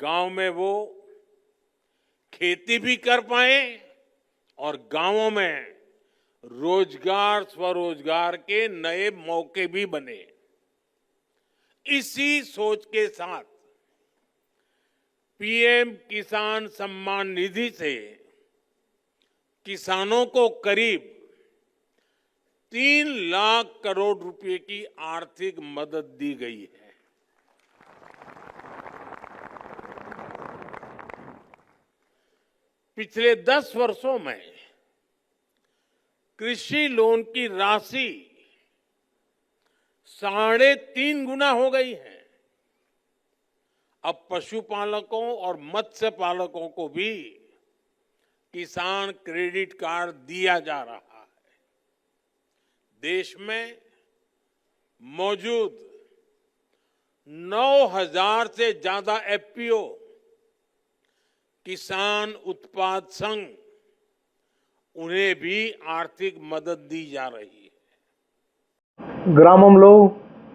गांव में वो खेती भी कर पाए और गांवों में रोजगार स्वरोजगार के नए मौके भी बने। इसी सोच के साथ पीएम किसान सम्मान निधि से किसानों को करीब 3 लाख करोड़ रुपए की आर्थिक मदद दी गई है। पिछले 10 वर्षों में कृषि लोन की राशि 3.5 गुना हो गई है। अब पशुपालकों और मत्स्य पालकों को भी किसान क्रेडिट कार्ड दिया जा रहा है। देश में मौजूद 9,000 से ज्यादा एफपीओ किसान उत्पाद संघ, उन्हें भी आर्थिक मदद दी जा रही है। గ్రామంలో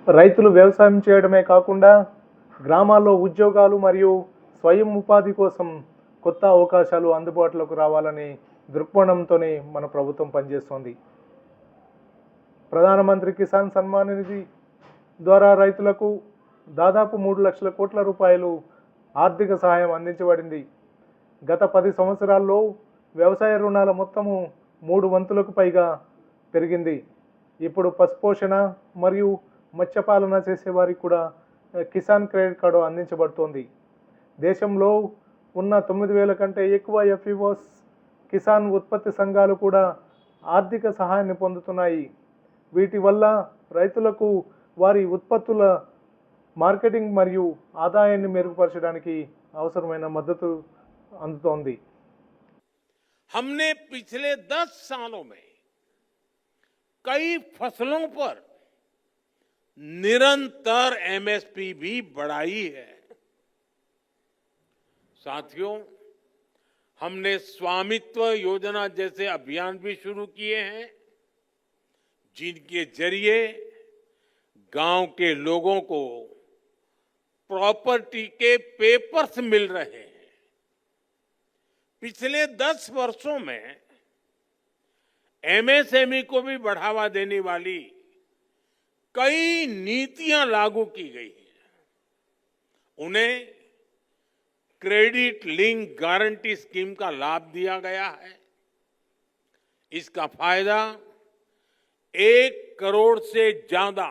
రైతులు వ్యవసాయం చేయడమే కాకుండా గ్రామాల్లో ఉద్యోగాలు మరియు స్వయం ఉపాధి కోసం కొత్త అవకాశాలు అందుబాటులోకి రావాలని దృక్పథంతోనే మన ప్రభుత్వం పనిచేస్తోంది. ప్రధానమంత్రి కిసాన్ సన్మాన్ నిధి ద్వారా రైతులకు దాదాపు 3 లక్షల కోట్ల రూపాయలు ఆర్థిక సహాయం అందించబడింది. గత 10 సంవత్సరాల్లో వ్యవసాయ రుణాల మొత్తము 3 వంతులకు పైగా పెరిగింది. ఇప్పుడు పశుపోషణ మరియు మత్స్యపాలన చేసేవారికి కూడా కిసాన్ క్రెడిట్ కార్డు అందించబడుతోంది. దేశంలో ఉన్న 9,000 కంటే ఎక్కువ ఎఫ్పిఓస్ కిసాన్ ఉత్పత్తి సంఘాలు కూడా ఆర్థిక సహాయాన్ని పొందుతున్నాయి. వీటి వల్ల రైతులకు వారి ఉత్పత్తుల మార్కెటింగ్ మరియు ఆదాయాన్ని మెరుగుపరచడానికి అవసరమైన మద్దతు అందుతోంది. हमने पिछले 10 सालों में कई फसलों पर निरंतर एमएसपी भी बढ़ाई है। साथियों, हमने स्वामित्व योजना जैसे अभियान भी शुरू किए हैं, जिनके जरिए गांव के लोगों को प्रॉपर्टी के पेपर्स मिल रहे हैं। पिछले 10 वर्षों में एमएसएमई को भी बढ़ावा देने वाली कई नीतियां लागू की गई हैं। उन्हें क्रेडिट लिंक गारंटी स्कीम का लाभ दिया गया है। इसका फायदा 1 करोड़ से ज्यादा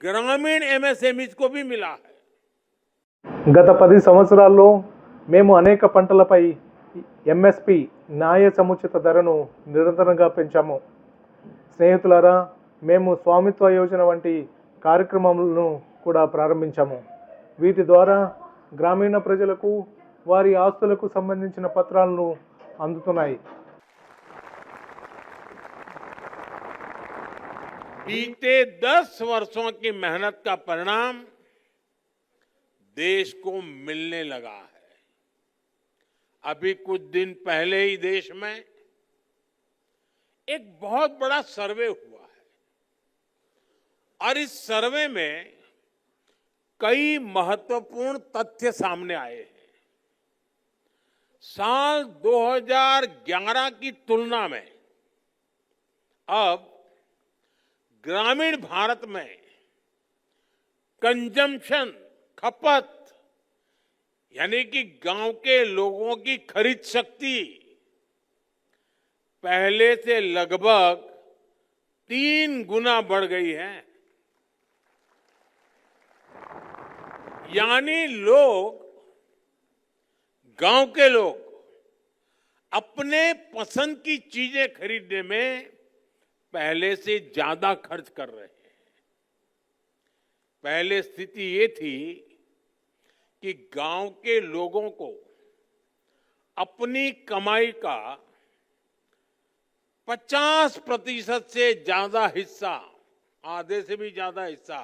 ग्रामीण एमएसएमई को भी मिला है। గత 10 సంవత్సరాల్లో మేము అనేక పంటలపై ఎంఎస్పి న్యాయ సముచిత ధరను నిరంతరంగా పెంచాము. స్నేహితులారా, మేము స్వామిత్వ యోజన వంటి కార్యక్రమాలను కూడా ప్రారంభించాము. వీటి ద్వారా గ్రామీణ ప్రజలకు వారి ఆస్తులకు సంబంధించిన పత్రాలను అందుతున్నాయి. बीते 10 वर्षों की मेहनत का परिणाम देश को मिलने लगा है। अभी कुछ दिन पहले ही देश में एक बहुत बड़ा सर्वे हुआ है और इस सर्वे में कई महत्वपूर्ण तथ्य सामने आए हैं। साल 2011 की तुलना में अब ग्रामीण भारत में कंजम्पशन, खपत, यानी कि गांव के लोगों की खरीद शक्ति पहले से लगभग 3 गुना बढ़ गई है। यानी गांव के लोग अपने पसंद की चीजें खरीदने में पहले से ज्यादा खर्च कर रहे हैं। पहले स्थिति ये थी कि गांव के लोगों को अपनी कमाई का 50% से ज्यादा हिस्सा, आधे से भी ज्यादा हिस्सा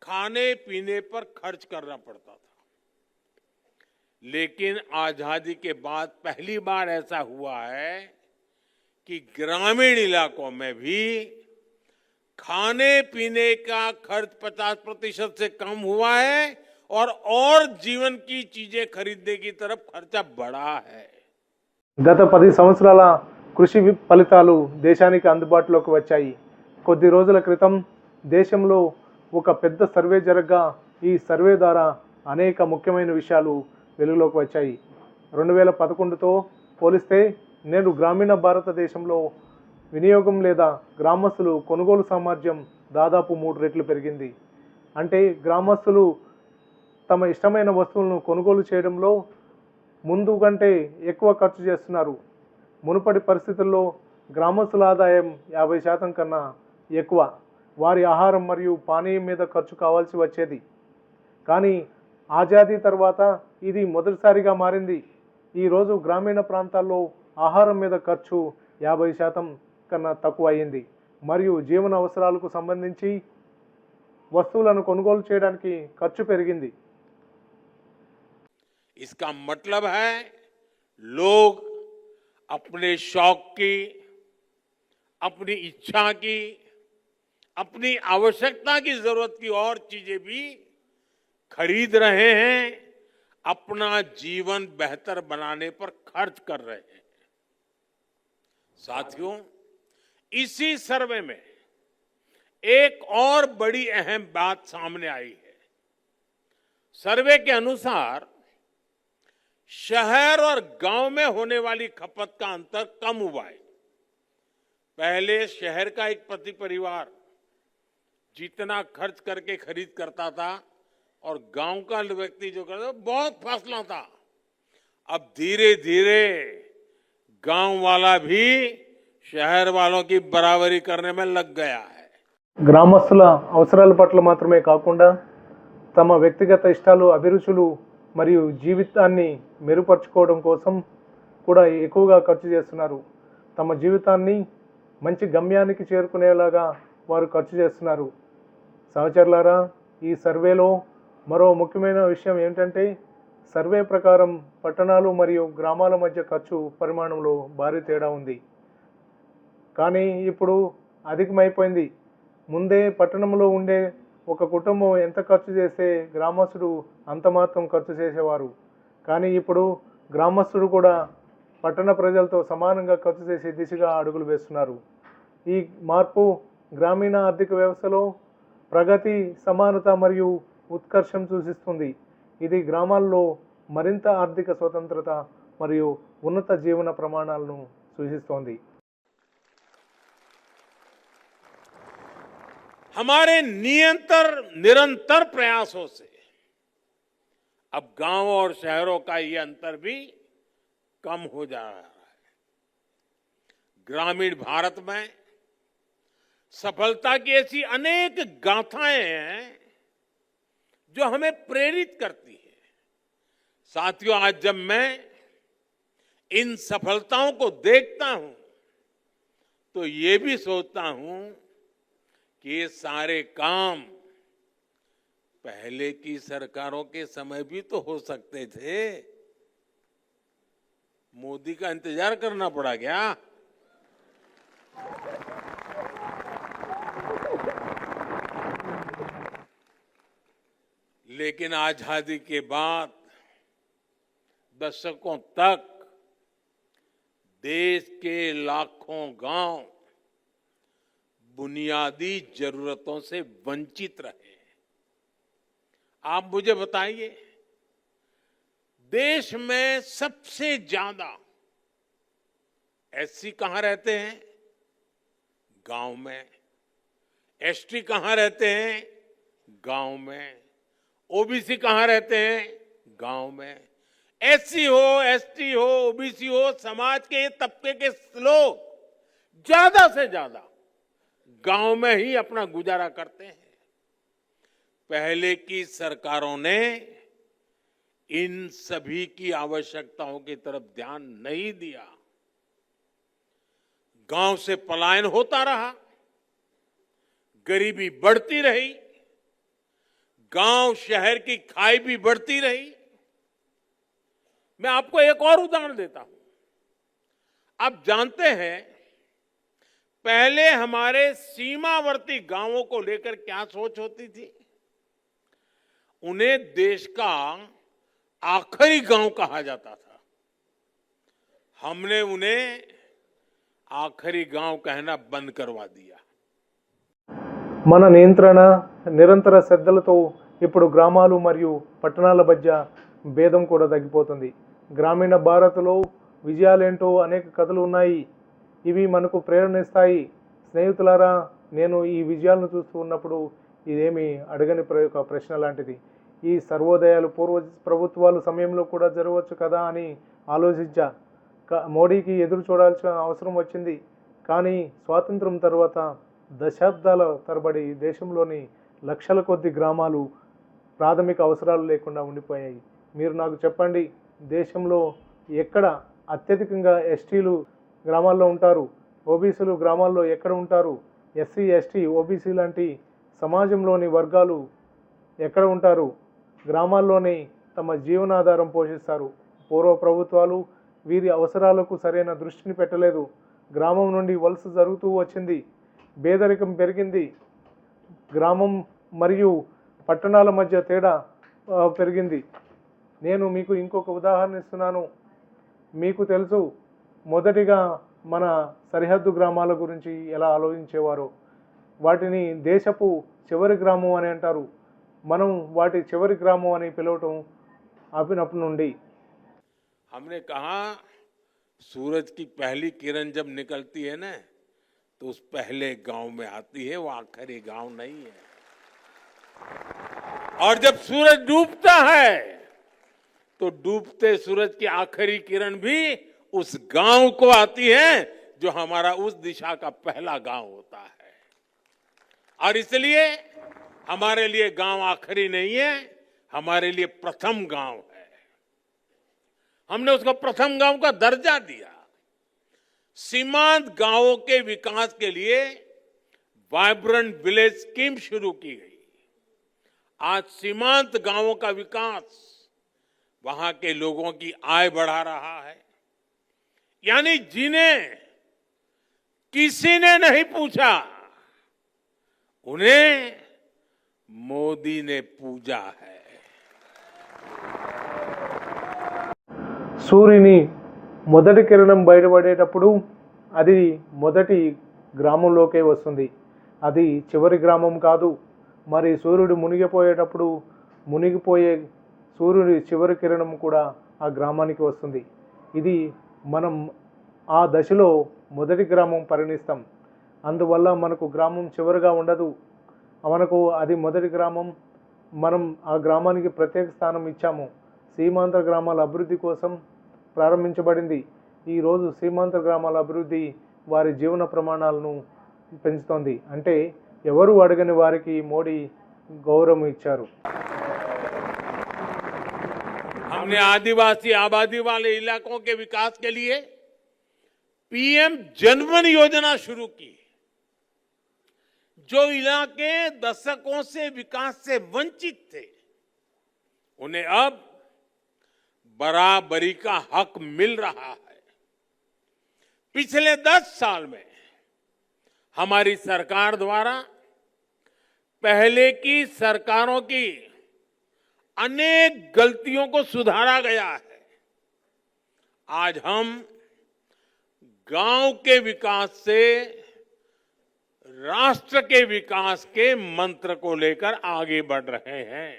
खाने पीने पर खर्च करना पड़ता था। लेकिन आजादी के बाद पहली बार ऐसा हुआ है कि ग्रामीण इलाकों में भी खाने पीने का खर्च 50% से कम हुआ है और जीवन की चीजें खरीदने की तरफ खर्चा बढ़ा है। గత 10 సంవత్సరాల కృషి ఫలితాలు దేశానికి అందుబాటులోకి వచ్చాయి. కొద్ది రోజుల క్రితం దేశంలో ఒక పెద్ద సర్వే జరగగా ఈ సర్వే ద్వారా అనేక ముఖ్యమైన విషయాలు వెలుగులోకి వచ్చాయి. 2011తో పోలిస్తే నేడు గ్రామీణ భారతదేశంలో వినియోగం లేదా గ్రామస్తులు కొనుగోలు సామర్థ్యం దాదాపు 3 రెట్లు పెరిగింది. అంటే గ్రామస్తులు తమ ఇష్టమైన వస్తువులను కొనుగోలు చేయడంలో ముందు కంటే ఎక్కువ ఖర్చు చేస్తున్నారు. మునుపటి పరిస్థితుల్లో గ్రామస్తుల ఆదాయం 50% కన్నా ఎక్కువ వారి ఆహారం మరియు పానీయం మీద ఖర్చు కావాల్సి వచ్చేది. కానీ ఆజాదీ తర్వాత ఇది మొదటిసారిగా మారింది. ఈరోజు గ్రామీణ ప్రాంతాల్లో ఆహారం మీద ఖర్చు 50% కన్నా తక్కువ అయింది మరియు జీవన అవసరాలకు సంబంధించి వస్తువులను కొనుగోలు చేయడానికి ఖర్చు పెరిగింది. इसका मतलब है लोग अपने शौक की, अपनी इच्छा की, अपनी आवश्यकता की जरूरत की और चीजें भी खरीद रहे हैं, अपना जीवन बेहतर बनाने पर खर्च कर रहे हैं। साथियों, इसी सर्वे में एक और बड़ी अहम बात सामने आई है। सर्वे के अनुसार शहर और गांव में होने वाली खपत का अंतर कम हुआ है। पहले शहर का एक प्रति परिवार जितना खर्च करके खरीद करता था और गांव का व्यक्ति जो करता था बहुत फासला था। अब धीरे धीरे गांव वाला भी शहर वालों की बराबरी करने में लग गया है। గ్రామస్తుల అవసరాల పట్ల మాత్రమే కాకుండా తమ వ్యక్తిగత ఇష్టాలు, అభిరుచులు మరియు జీవితాన్ని మెరుగుపరుచుకోవడం కోసం కూడా ఎక్కువగా ఖర్చు చేస్తున్నారు. తమ జీవితాన్ని మంచి గమ్యానికి చేరుకునేలాగా వారు ఖర్చు చేస్తున్నారు. సహచరులారా, ఈ సర్వేలో మరో ముఖ్యమైన విషయం ఏమిటంటే సర్వే ప్రకారం పట్టణాలు మరియు గ్రామాల మధ్య ఖర్చు పరిమాణంలో భారీ తేడా ఉంది. కానీ ఇప్పుడు అధికమైపోయింది. ముందే పట్టణంలో ఉండే ఒక కుటుంబం ఎంత ఖర్చు చేస్తే గ్రామస్తుడు అంత మాత్రం ఖర్చు చేసేవారు. కానీ ఇప్పుడు గ్రామస్తుడు కూడా పట్టణ ప్రజలతో సమానంగా ఖర్చు చేసే దిశగా అడుగులు వేస్తున్నారు. ఈ మార్పు గ్రామీణ ఆర్థిక వ్యవస్థలో ప్రగతి, సమానత మరియు ఉత్కర్షం సూచిస్తుంది. ఇది గ్రామాల్లో మరింత ఆర్థిక స్వతంత్రత మరియు ఉన్నత జీవన ప్రమాణాలను సూచిస్తోంది. हमारे निरंतर प्रयासों से अब गांव और शहरों का ये अंतर भी कम हो जा रहा है। ग्रामीण भारत में सफलता की ऐसी अनेक गाथाएं हैं जो हमें प्रेरित करती है। साथियों, आज जब मैं इन सफलताओं को देखता हूं तो ये भी सोचता हूं कि ये सारे काम पहले की सरकारों के समय भी तो हो सकते थे। मोदी का इंतजार करना पड़ा क्या? लेकिन आजादी के बाद दशकों तक देश के लाखों गांव बुनियादी जरूरतों से वंचित रहे। आप मुझे बताइए, देश में सबसे ज्यादा एससी कहां रहते हैं? गांव में। एसटी कहां रहते हैं? गांव में। ओबीसी कहां रहते हैं? गांव में। एससी हो, एसटी हो, ओबीसी हो, समाज के तबके के लोग ज्यादा से ज्यादा गांव में ही अपना गुजारा करते हैं। पहले की सरकारों ने इन सभी की आवश्यकताओं की तरफ ध्यान नहीं दिया। गांव से पलायन होता रहा, गरीबी बढ़ती रही, गांव शहर की खाई भी बढ़ती रही। मैं आपको एक और उदाहरण देता हूं। आप जानते हैं, पहले हमारे सीमावर्ती गांवों को लेकर क्या सोच होती थी? उन्हें देश का आखिरी गांव कहा जाता था। हमने उन्हें आखिरी गांव कहना बंद करवा दिया। మన నియంత్రణ నిరంతర శ్రద్ధలతో ఇప్పుడు గ్రామాలు మరియు పట్టణాల మధ్య భేదం కూడా తగ్గిపోతుంది. గ్రామీణ భారత్లో విజయాలేంటో అనేక కథలు ఉన్నాయి. ఇవి మనకు ప్రేరణిస్తాయి. స్నేహితులారా, నేను ఈ విజయాలను చూస్తూ ఉన్నప్పుడు ఇదేమి అడగని ఒక ప్రశ్న లాంటిది. ఈ సర్వోదయాలు పూర్వ ప్రభుత్వాల సమయంలో కూడా జరగవచ్చు కదా అని ఆలోచించా. మోడీకి ఎదురు చూడాల్సిన అవసరం వచ్చింది. కానీ స్వాతంత్రం తర్వాత దశాబ్దాల తరబడి దేశంలోని లక్షల కొద్ది గ్రామాలు ప్రాథమిక అవసరాలు లేకుండా ఉండిపోయాయి. మీరు నాకు చెప్పండి, దేశంలో ఎక్కడ అత్యధికంగా ఎస్టీలు గ్రామాల్లో ఉంటారు? ఓబీసీలు గ్రామాల్లో ఎక్కడ ఉంటారు? ఎస్సీ, ఎస్టీ, ఓబీసీ లాంటి సమాజంలోని వర్గాలు ఎక్కడ ఉంటారు? గ్రామాల్లోనే తమ జీవనాధారం పోషిస్తారు. పూర్వ ప్రభుత్వాలు వీరి అవసరాలకు సరైన దృష్టిని పెట్టలేదు. గ్రామం నుండి వలస జరుగుతూ వచ్చింది. పేదరికం పెరిగింది. గ్రామం మరియు పట్టణాల మధ్య తేడా పెరిగింది. నేను మీకు ఇంకొక ఉదాహరణ ఇస్తున్నాను. మీకు తెలుసు, మొదటిగా మన సరిహద్దు గ్రామాల గురించి ఎలా ఆలోచించేవారో. వాటిని దేశపు చివరి గ్రామం అని అంటారు. మనం వాటి చివరి గ్రామం అని పిలవటం ఆపినప్పటి నుండి हमने कहा सूरज की पहली किरण जब निकलती है ना, तो उस पहले गांव में आती है, वो आखिरी गांव नहीं है। और जब सूरज डूबता है तो डूबते सूरज की आखिरी किरण भी उस गांव को आती है जो हमारा उस दिशा का पहला गांव होता है। और इसलिए हमारे लिए गांव आखिरी नहीं है, हमारे लिए प्रथम गांव है। हमने उसको प्रथम गांव का दर्जा दिया। सीमांत गांवों के विकास के लिए वाइब्रेंट विलेज स्कीम शुरू की गई। आज सीमांत गांवों का विकास वहां के लोगों की आय बढ़ा रहा है। यानी जिन्हें किसी ने नहीं पूछा, उन्हें मोदी ने पूजा है। సూర్యుని మొదటి కిరణం బయటపడేటప్పుడు అది మొదటి గ్రామంలోకే వస్తుంది. అది చివరి గ్రామం కాదు. మరి సూర్యుడు మునిగిపోయేటప్పుడు మునిగిపోయే సూర్యుడి చివరి కిరణం కూడా ఆ గ్రామానికి వస్తుంది. ఇది మనం ఆ దశలో మొదటి గ్రామం పరిగణిస్తాం. అందువల్ల మనకు గ్రామం చివరిగా ఉండదు. మనకు అది మొదటి గ్రామం. మనం ఆ గ్రామానికి ప్రత్యేక స్థానం ఇచ్చాము. సీమాంధ్ర గ్రామాల అభివృద్ధి కోసం ప్రారంభించబడింది. ఈరోజు సీమాంధ్ర గ్రామాల అభివృద్ధి వారి జీవన ప్రమాణాలను పెంచుతోంది. అంటే ఎవరు అడగని వారికి మోడీ గౌరవం ఇచ్చారు. हमने आदिवासी आबादी वाले इलाकों के विकास के लिए पीएम जनवन योजना शुरू की। जो इलाके दशकों से विकास से वंचित थे, उन्हें अब बराबरी का हक मिल रहा है। पिछले 10 साल में हमारी सरकार द्वारा पहले की सरकारों की अनेक गलतियों को सुधारा गया है। आज हम गांव के विकास से राष्ट्र के विकास के मंत्र को लेकर आगे बढ़ रहे हैं।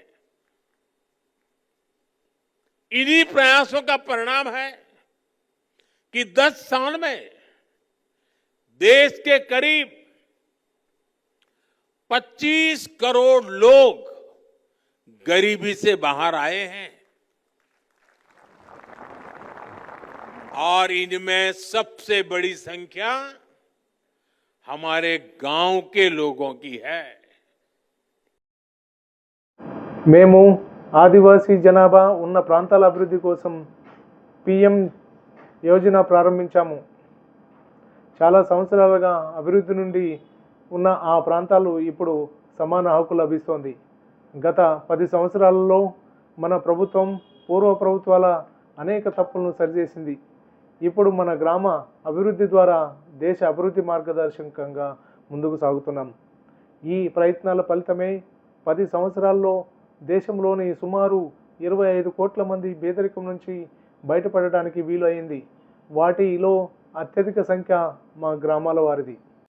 इन्हीं प्रयासों का परिणाम है कि 10 साल में देश के करीब 25 करोड़ लोग गरीबी से बाहर आए हैं। और इनमें सबसे बड़ी संख्या हमारे गांव के लोगों की है। మేము ఆదివాసీ జనాభా ఉన్న ప్రాంతాల అభివృద్ధి కోసం పిఎం యోజన ప్రారంభించాము. చాలా సంవత్సరాలుగా అభివృద్ధి నుండి ఉన్న ఆ ప్రాంతాలు ఇప్పుడు సమాన హక్కు లభిస్తోంది. గత 10 సంవత్సరాలలో మన ప్రభుత్వం పూర్వ ప్రభుత్వాల అనేక తప్పులను సరిచేసింది. ఇప్పుడు మన గ్రామ అభివృద్ధి ద్వారా దేశ అభివృద్ధి మార్గదర్శకంగా ముందుకు సాగుతున్నాం. ఈ ప్రయత్నాల ఫలితమే 10 సంవత్సరాల్లో దేశంలోని సుమారు 25 కోట్ల మంది పేదరికం నుంచి బయటపడడానికి వీలు అయింది. వాటిలో అత్యధిక సంఖ్య మా గ్రామాల వారిది.